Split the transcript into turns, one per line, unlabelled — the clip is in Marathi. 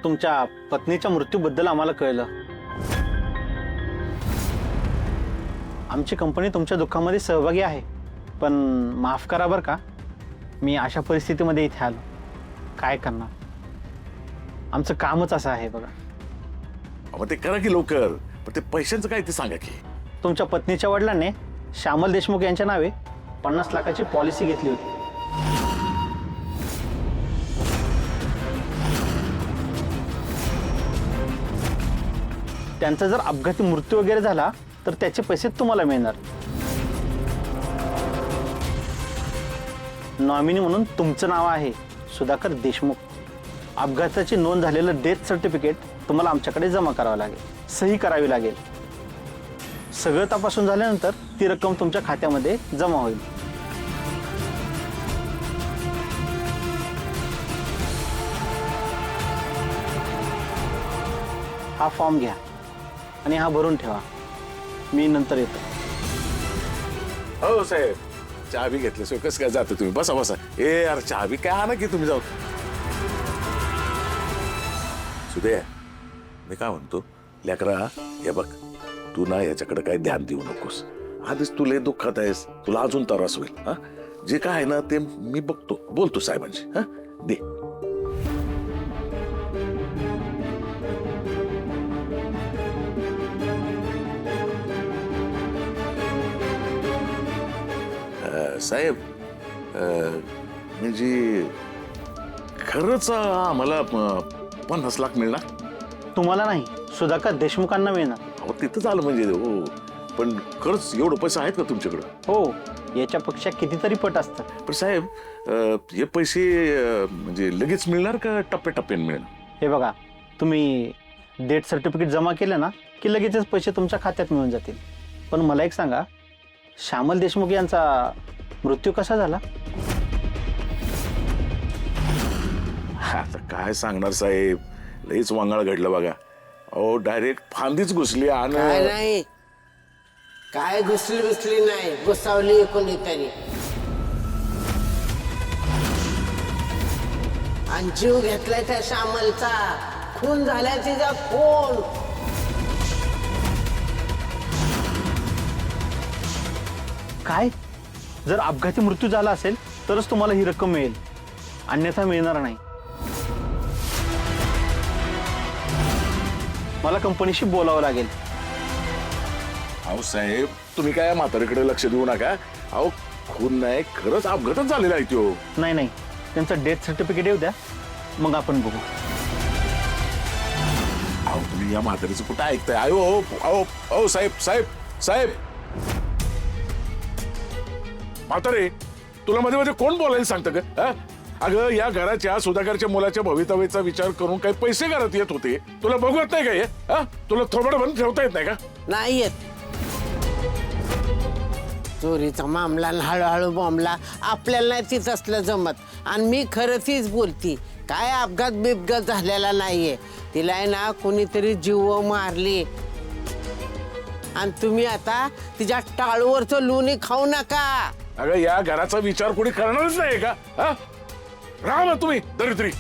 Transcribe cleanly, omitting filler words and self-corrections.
तुमच्या पत्नीच्या मृत्यूबद्दल आम्हाला कळलं. आमची कंपनी तुमच्या दुःखामध्ये सहभागी आहे, पण माफ करा बरं का, मी अशा परिस्थितीमध्ये इथे आलो. काय करणार, आमचं कामच असं आहे बघा.
मग ते करा की लवकर, पण ते पैशांचं काय ते सांगा की.
तुमच्या पत्नीच्या वडिलांनी श्यामल देशमुख यांच्या नावे 50 लाखाची पॉलिसी घेतली होती. त्यांचा जर अपघाती मृत्यू वगैरे झाला तर त्याचे पैसे तुम्हाला मिळणार. नॉमिनी म्हणून तुमचं नाव आहे सुधाकर देशमुख. अपघाताची नोंद झालेलं डेथ सर्टिफिकेट तुम्हाला आमच्याकडे जमा करावं लागेल, सही करावी लागेल. सगळं तपासून झाल्यानंतर ती रक्कम तुमच्या खात्यामध्ये जमा होईल. हा फॉर्म घ्या आणि हा भरून ठेवा. मी नंतर येतो.
हो साहेब, चहा बी घेतल्याशिवाय कसं काय जातं तुम्ही? बसा बसा. ए यार, चहा बी काय आणा की तुम्ही जाऊ. सुदे, मी काय म्हणतो, लेकरा हे बघ, तू ना याच्याकडे काही ध्यान देऊ नकोस. आधीच तुला दुःखात आहेस, तुला अजून त्रास होईल. हा, जे काय आहे ना ते मी बघतो, बोलतो साहेबांशी. हा, दे. साहेब, म्हणजे खरंच आम्हाला 50 लाख मिळणार?
तुम्हाला नाही, सुधाकर देशमुखांना मिळणार.
अहो तिथंच आलं म्हणजे. हो, पण खरंच एवढं पैसे आहेत का तुमच्याकडं?
हो, याच्यापेक्षा कितीतरी पट असतात.
पण साहेब, हे पैसे म्हणजे लगेच मिळणार का टप्प्याटप्प्याने मिळणार?
हे बघा, तुम्ही डेथ सर्टिफिकेट जमा केलं ना की लगेचच पैसे तुमच्या खात्यात मिळून जातील. पण मला एक सांगा, श्यामल देशमुख यांचा मृत्यू कसा झाला?
आता काय सांगणार साहेब, लईच वांगाळ घडलं बघा. अहो डायरेक्ट फांदीच घुसली. आणि
काय नाही, काय घुसली नाही, घुसावली कोणीतरी. आणि जीव घेतलाय त्या श्यामलचा. खून झालाय तिचा खून.
काय? जर अपघाती मृत्यू झाला असेल तरच तुम्हाला ही रक्कम मिळेल, अन्यथा मिळणार नाही. मला कंपनीशी बोलावं लागेल.
अहो साहेब, तुम्ही काय म्हातारीकडे लक्ष देऊ नका. अहो खून नाही, खरंच अपघातच झालेला आहे तो.
नाही नाही, त्यांचं डेथ सर्टिफिकेट येऊ द्या, मग आपण बघू.
अहो तुम्ही या म्हातारीचं कुठं ऐकताय? अहो अहो अहो साहेब साहेब साहेब, म्हातारे, तुला मध्ये मध्ये कोण बोलायला सांगतं का? अगं, या घराच्या सुधाकरच्या मुलाच्या भवितव्याचा विचार करून काही पैसे घरात येत होते. तुला बघवत नाही का हे? तुला थोबड बंद ठेवता येत नाही का?
नाही येत. चोरीचा मामला हळूहळू बॉम्बला आपल्याला नाही तीच असलं जमत. आणि मी खरं तीच बोलती, काय अपघात बिपघात झालेला नाहीये. तिला आहे ना कोणीतरी जीव मारली. आणि तुम्ही आता तिच्या टाळूवरचं लोणी खाऊ नका.
अगं, या घराचा विचार कोणी करणारच नाही का? राहा ना तुम्ही दरिद्री.